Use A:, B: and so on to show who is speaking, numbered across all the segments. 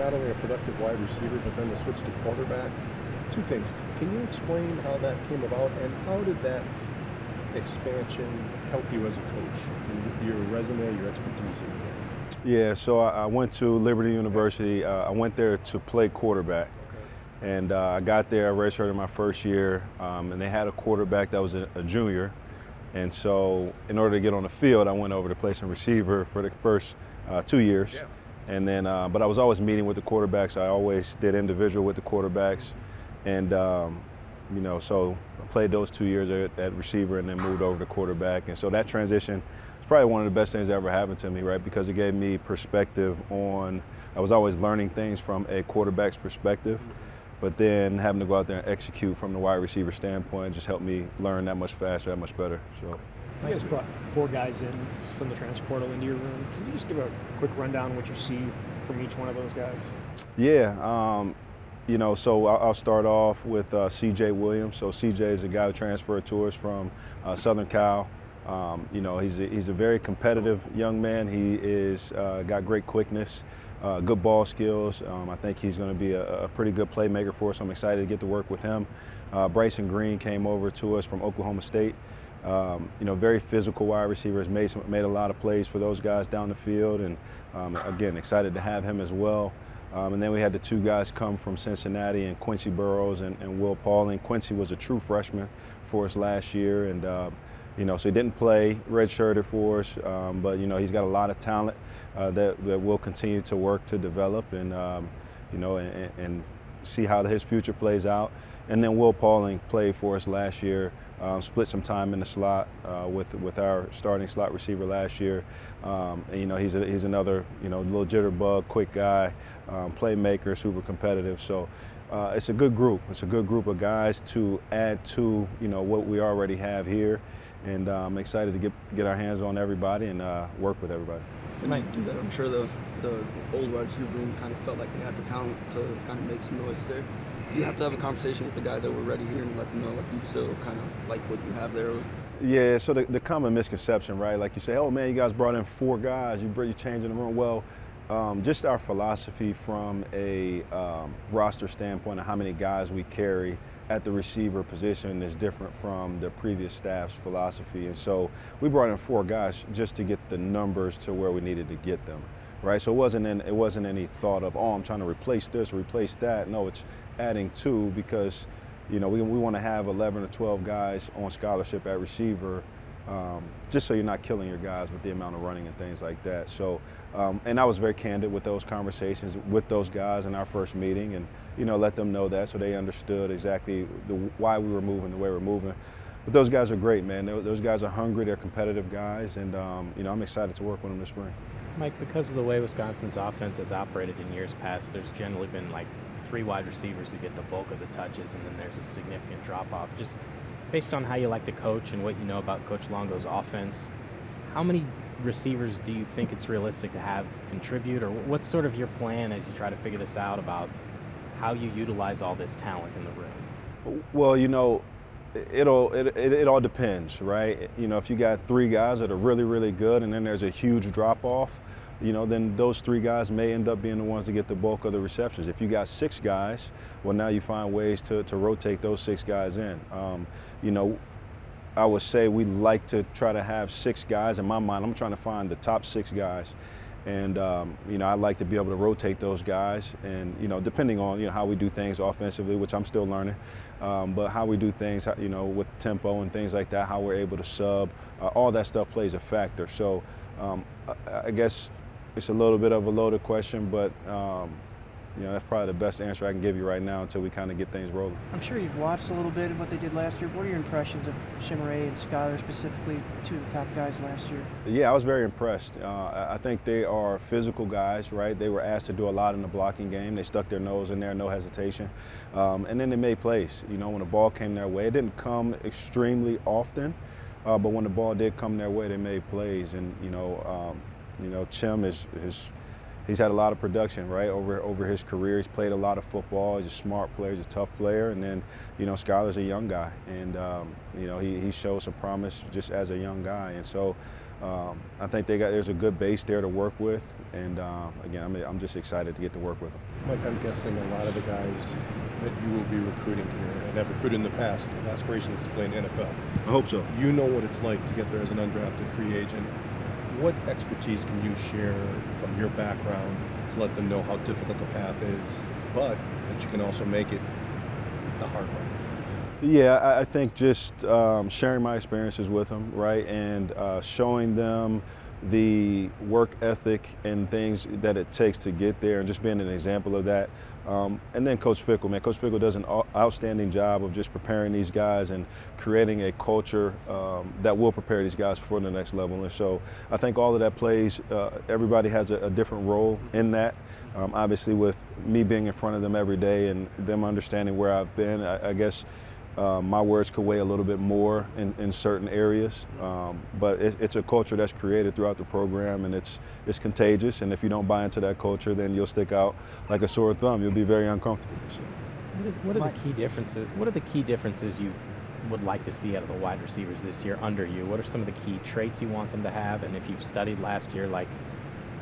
A: not only a productive wide receiver, but then the switch to quarterback. Two things. Can you explain how that came about, and how did that expansion help you as a coach, and your resume, your expertise in the game?
B: Yeah, so I went to Liberty University. I went there to play quarterback. And I got there, I redshirted my first year, and they had a quarterback that was a junior. And so in order to get on the field, I went over to play some receiver for the first 2 years. Yeah. And then, but I was always meeting with the quarterbacks. I always did individual with the quarterbacks. And, you know, so I played those 2 years at receiver and then moved over to quarterback. And so that transition was probably one of the best things that ever happened to me, right? Because it gave me perspective on, I was always learning things from a quarterback's perspective. But then having to go out there and execute from the wide receiver standpoint just helped me learn that much faster, that much better. So,
C: you guys brought 4 guys in from the transfer portal into your room. Can you just give a quick rundown of what you see from each one of those guys?
B: Yeah, you know, so I'll start off with C.J. Williams. So C.J. is a guy who transferred to us from Southern Cal. You know, he's a very competitive young man. He is got great quickness. Good ball skills. I think he's going to be a pretty good playmaker for us. I'm excited to get to work with him. Bryson Green came over to us from Oklahoma State. You know, very physical wide receivers, made a lot of plays for those guys down the field, and again, excited to have him as well. And then we had the 2 guys come from Cincinnati, and Quincy Burrows and Will Pauling. Quincy was a true freshman for us last year, and you know, so he didn't play, redshirted for us, but you know, he's got a lot of talent that we'll continue to work to develop, and you know, and see how his future plays out. And then Will Pauling played for us last year, split some time in the slot with our starting slot receiver last year. And you know, he's another, you know, little jitterbug, quick guy, playmaker, super competitive. So it's a good group. It's a good group of guys to add to, you know, what we already have here. And I'm excited to get our hands on everybody and work with everybody.
D: Mike, I'm sure the old wide receiver room kind of felt like they had the talent to kind of make some noises there. You have to have a conversation with the guys that were ready here and let them know, like, you still kind of like what you have there.
B: Yeah, so the common misconception, right? Like you say, oh man, you guys brought in 4 guys, you're changing the room. Well, just our philosophy from a roster standpoint of how many guys we carry at the receiver position is different from the previous staff's philosophy. And so we brought in 4 guys just to get the numbers to where we needed to get them, right? So it wasn't any thought of, oh, I'm trying to replace this, replace that. No, it's adding 2 because, you know, we want to have 11 or 12 guys on scholarship at receiver, just so you're not killing your guys with the amount of running and things like that. So, and I was very candid with those conversations with those guys in our first meeting, and, you know, let them know that so they understood exactly why we were moving the way we're moving. But those guys are great, man. Those guys are hungry. They're competitive guys, and you know, I'm excited to work with them this spring.
C: Mike, because of the way Wisconsin's offense has operated in years past, there's generally been like 3 wide receivers who get the bulk of the touches, and then there's a significant drop-off. Just based on how you like to coach and what you know about Coach Longo's offense, how many receivers do you think it's realistic to have contribute, or what's sort of your plan as you try to figure this out about how you utilize all this talent in the room?
B: Well, you know, it all depends, right? You know, if you got 3 guys that are really, really good and then there's a huge drop-off, you know, then those 3 guys may end up being the ones that get the bulk of the receptions. If you got 6 guys, well, now you find ways to rotate those 6 guys in. You know, I would say we like to try to have 6 guys. In my mind, I'm trying to find the top 6 guys. And, you know, I like to be able to rotate those guys. And, you know, depending on, you know, how we do things offensively, which I'm still learning, but how we do things, you know, with tempo and things like that, how we're able to sub, all that stuff plays a factor. So I guess it's a little bit of a loaded question, but you know, that's probably the best answer I can give you right now until we kind of get things rolling.
E: I'm sure you've watched a little bit of what they did last year. What are your impressions of Chimere and Schuyler, specifically 2 of the top guys last year? Yeah,
B: I was very impressed. I think they are physical guys, right? They were asked to do a lot in the blocking game. They stuck their nose in there, no hesitation. And then they made plays. You know, when the ball came their way, it didn't come extremely often, but when the ball did come their way, they made plays. And, you know, Chim he's had a lot of production, right, over his career. He's played a lot of football. He's a smart player. He's a tough player. And then, you know, Schuyler's a young guy. And, you know, he showed some promise just as a young guy. And so, I think there's a good base there to work with, and again, I'm just excited to get to work with them.
A: Mike, I'm guessing a lot of the guys that you will be recruiting here and have recruited in the past have aspirations to play in the NFL.
B: I hope so.
A: You know what it's like to get there as an undrafted free agent. What expertise can you share from your background to let them know how difficult the path is, but that you can also make it the hard way?
B: Yeah, I think just sharing my experiences with them, right, and showing them the work ethic and things that it takes to get there, and just being an example of that. And then Coach Fickell, man, Coach Fickell does an outstanding job of just preparing these guys and creating a culture that will prepare these guys for the next level. And so I think all of that plays, everybody has a different role in that. Obviously with me being in front of them every day and them understanding where I've been, I guess my words could weigh a little bit more in certain areas, but it's a culture that's created throughout the program, and it's contagious. And if you don't buy into that culture, then you'll stick out like a sore thumb. You'll be very uncomfortable. So.
C: What are the key differences? What are the key differences you would like to see out of the wide receivers this year under you? What are some of the key traits you want them to have? And if you've studied last year, like,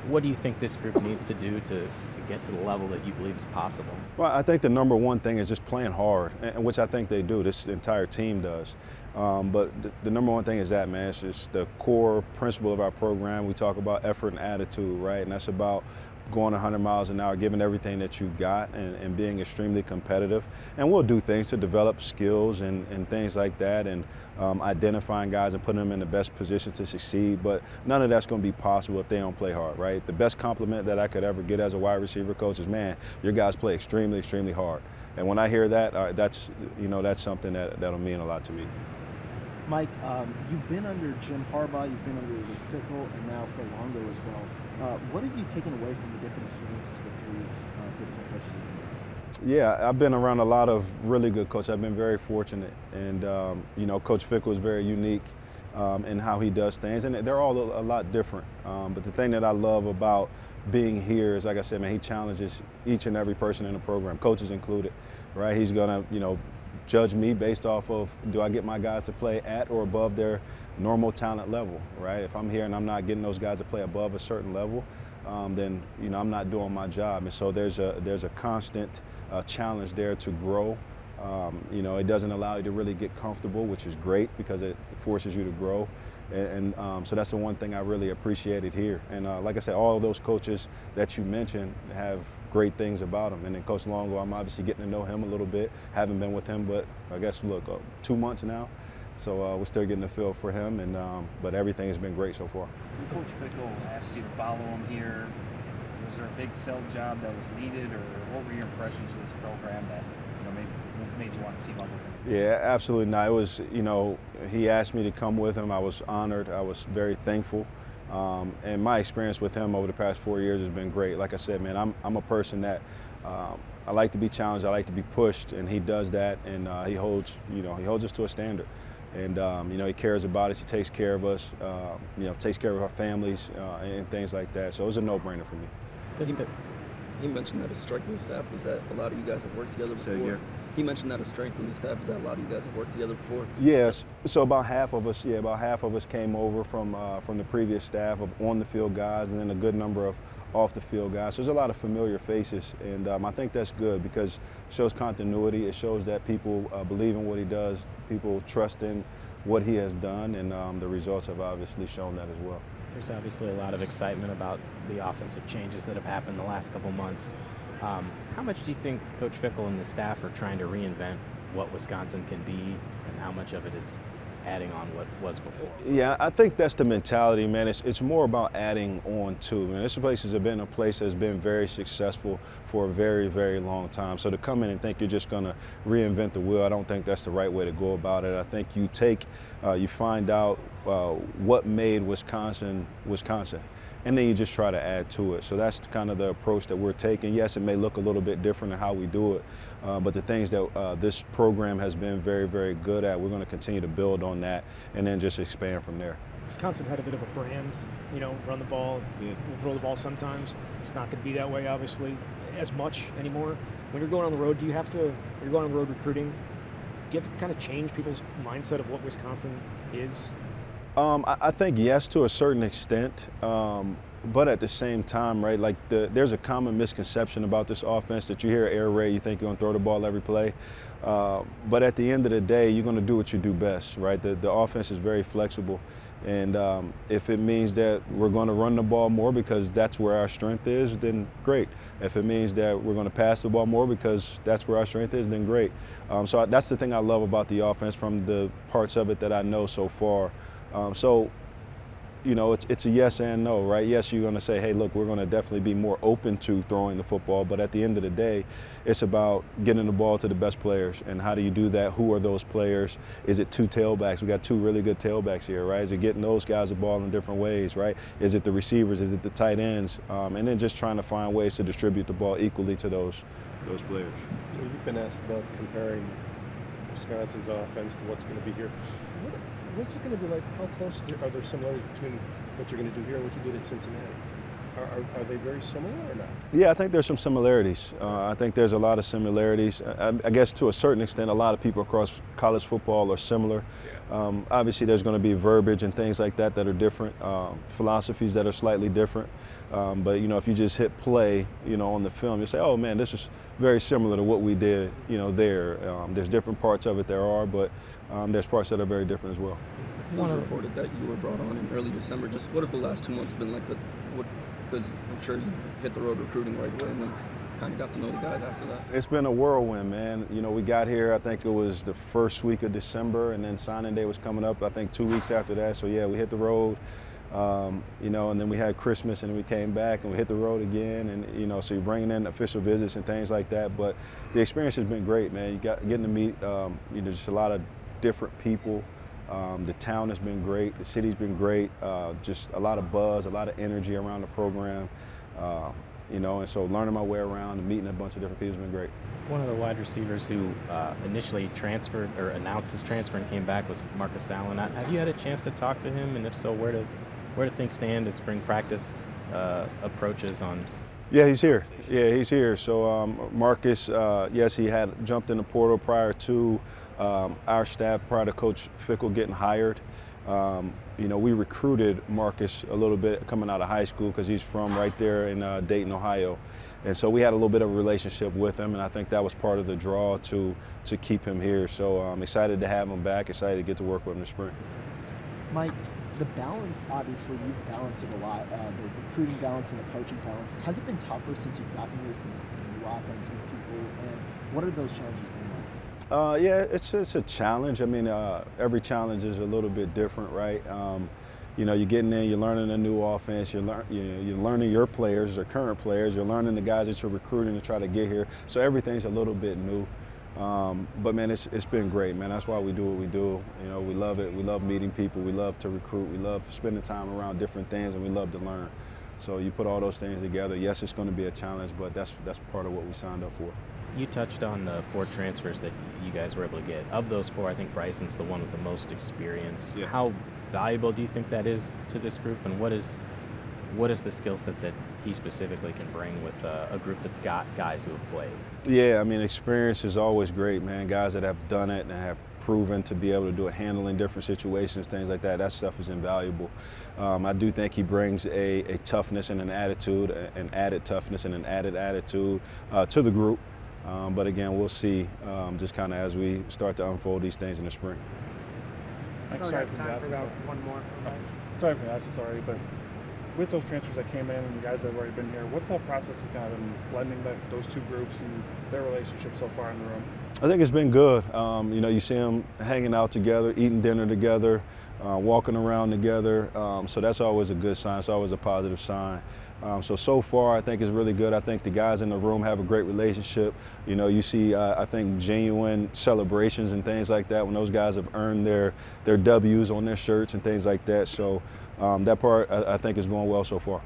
C: what do you think this group needs to do to get to the level that you believe is possible?
B: Well, I think the number one thing is just playing hard, and which I think they do. This entire team does. But the number one thing is that, man, it's just the core principle of our program. We talk about effort and attitude, right? And that's about going 100 miles an hour, giving everything that you got, and being extremely competitive. And we'll do things to develop skills and things like that, and identifying guys and putting them in the best position to succeed. But none of that's going to be possible if they don't play hard, right? The best compliment that I could ever get as a wide receiver coach is, man, your guys play extremely, extremely hard. And when I hear that, that's something that'll mean a lot to me.
F: Mike, you've been under Jim Harbaugh, you've been under Fickell, and now for Longo as well. What have you taken away from the different experiences with the different coaches you've been?
B: Yeah, I've been around a lot of really good coaches. I've been very fortunate, and Coach Fickell is very unique in how he does things, and they're all a lot different. But the thing that I love about being here is, like I said, man, he challenges each and every person in the program, coaches included, right? He's gonna, judge me based off of, do I get my guys to play at or above their normal talent level, right? If I'm here and I'm not getting those guys to play above a certain level, then I'm not doing my job. And so there's a constant challenge there to grow. It doesn't allow you to really get comfortable, which is great because it forces you to grow. And so that's the one thing I really appreciated here. And like I said, all of those coaches that you mentioned have great things about him. And then Coach Longo, I'm obviously getting to know him a little bit. Haven't been with him, but I guess, 2 months now. So we're still getting a feel for him, but everything has been great so far.
G: When Coach Fickell asked you to follow him here, was there a big sell job that was needed, or what were your impressions of this program that made you want to see Longo?
B: Yeah, absolutely not. It was, he asked me to come with him. I was honored. I was very thankful. And my experience with him over the past 4 years has been great. Like I said, man, I'm a person that I like to be challenged. I like to be pushed, and he does that. And he holds us to a standard. And he cares about us. He takes care of us. Takes care of our families and things like that. So it was a no-brainer for me.
D: He mentioned that a strength of the staff is that a lot of you guys have worked together before. He mentioned that a strength of the staff is that a lot of you guys have worked together before.
B: Yes. So about half of us came over from the previous staff of on-the-field guys, and then a good number of off-the-field guys. So there's a lot of familiar faces, and I think that's good because it shows continuity. It shows that people believe in what he does. People trust in what he has done, and the results have obviously shown that as well.
C: There's obviously a lot of excitement about the offensive changes that have happened the last couple months. How much do you think Coach Fickell and the staff are trying to reinvent what Wisconsin can be, and how much of it is adding on what was before?
B: Yeah, I think that's the mentality, man. It's more about adding on to. Man, this place has been a place that's been very successful for a very, very long time. So to come in and think you're just going to reinvent the wheel, I don't think that's the right way to go about it. I think you find out what made Wisconsin, and then you just try to add to it. So that's kind of the approach that we're taking. Yes, it may look a little bit different in how we do it, but the things that this program has been very, very good at, we're going to continue to build on that and then just expand from there.
H: Wisconsin had a bit of a brand, run the ball, we'll throw the ball sometimes. It's not going to be that way, obviously, as much anymore. When you're going on the road, when you're going on the road recruiting, do you have to kind of change people's mindset of what Wisconsin is?
B: I think yes, to a certain extent. But at the same time, right, like there's a common misconception about this offense that you hear air raid, you think you're going to throw the ball every play. But at the end of the day, you're going to do what you do best, right? The offense is very flexible. And if it means that we're going to run the ball more because that's where our strength is, then great. If it means that we're going to pass the ball more because that's where our strength is, then great. So that's the thing I love about the offense from the parts of it that I know so far. So, you know, it's a yes and no, right? Yes, you're going to say, hey, look, we're going to definitely be more open to throwing the football, but at the end of the day, it's about getting the ball to the best players. And how do you do that? Who are those players? Is it two tailbacks? We got two really good tailbacks here, right? Is it getting those guys the ball in different ways, right? Is it the receivers? Is it the tight ends? And then just trying to find ways to distribute the ball equally to those players.
A: You know, you've been asked about comparing Wisconsin's offense to what's going to be here. What's it going to be like? How close are there similarities between what you're going to do here and what you did at Cincinnati? Are they very similar or not?
B: Yeah, I think there's some similarities. I think there's a lot of similarities. I guess to a certain extent, a lot of people across college football are similar. Obviously, there's going to be verbiage and things like that are different, philosophies that are slightly different. But, you know, if you just hit play, you know, on the film, you say, oh, man, this is very similar to what we did, you know, there. There's different parts of it there are, but there's parts that are very different as well.
D: It was reported that you were brought on in early December. Just what have the last 2 months been like? Because I'm sure you hit the road recruiting right away and then kind of got to know the guys after that.
B: It's been a whirlwind, man. You know, we got here, I think it was the first week of December, and then signing day was coming up, I think 2 weeks after that. So, yeah, we hit the road. You know, and then we had Christmas and we came back and we hit the road again, and you know, so you're bringing in official visits and things like that. But the experience has been great, man. You got getting to meet, you know, just a lot of different people. The town has been great. The city's been great. Just a lot of buzz, a lot of energy around the program. You know, and so learning my way around and meeting a bunch of different people has been great.
C: One of the wide receivers who initially transferred or announced his transfer and came back was Marcus Allen. Have you had a chance to talk to him, and if so, where do things stand as spring practice approaches on?
B: Yeah, he's here. Yeah, he's here. So Marcus, yes, he had jumped in the portal prior to our staff, prior to Coach Fickle getting hired. You know, we recruited Marcus a little bit coming out of high school because he's from right there in Dayton, Ohio. And so we had a little bit of a relationship with him, and I think that was part of the draw to keep him here. So I'm excited to have him back, excited to get to work with him this spring.
F: Mike, the balance, obviously, you've balanced it a lot, the recruiting balance and the coaching balance. Has it been tougher since you've gotten here, since it's a new offense, new people, and what are those challenges been like?
B: Yeah, it's a challenge. I mean, every challenge is a little bit different, right? You know, you're getting in, you're learning a new offense, you're learning your players, your current players, you're learning the guys that you're recruiting to try to get here. So everything's a little bit new. But man, it's been great, man. That's why we do what we do. You know, we love it. We love meeting people. We love to recruit. We love spending time around different things, and we love to learn. So you put all those things together. Yes, it's going to be a challenge, but that's part of what we signed up for.
C: You touched on the 4 transfers that you guys were able to get. Of those 4, I think Bryson's the one with the most experience.
B: Yeah.
C: How valuable do you think that is to this group, and what is the skill set that he specifically can bring with a group that's got guys who have played?
B: Yeah, I mean, experience is always great, man. Guys that have done it and have proven to be able to do it, handling different situations, things like that, that stuff is invaluable. I do think he brings a toughness and an attitude, an added toughness and an added attitude to the group. But again, we'll see just kind of as we start to unfold these things in the spring.
I: I'm sorry for
E: time for about one more.
I: Sorry for that, sorry, but with those transfers that came in and the guys that have already been here, what's that process of kind of blending those two groups and their relationship so far in the room?
B: I think it's been good. You know, you see them hanging out together, eating dinner together, walking around together. So that's always a good sign. It's always a positive sign. So far, I think it's really good. I think the guys in the room have a great relationship. You know, you see, I think, genuine celebrations and things like that when those guys have earned their W's on their shirts and things like that. So that part, I think, is going well so far.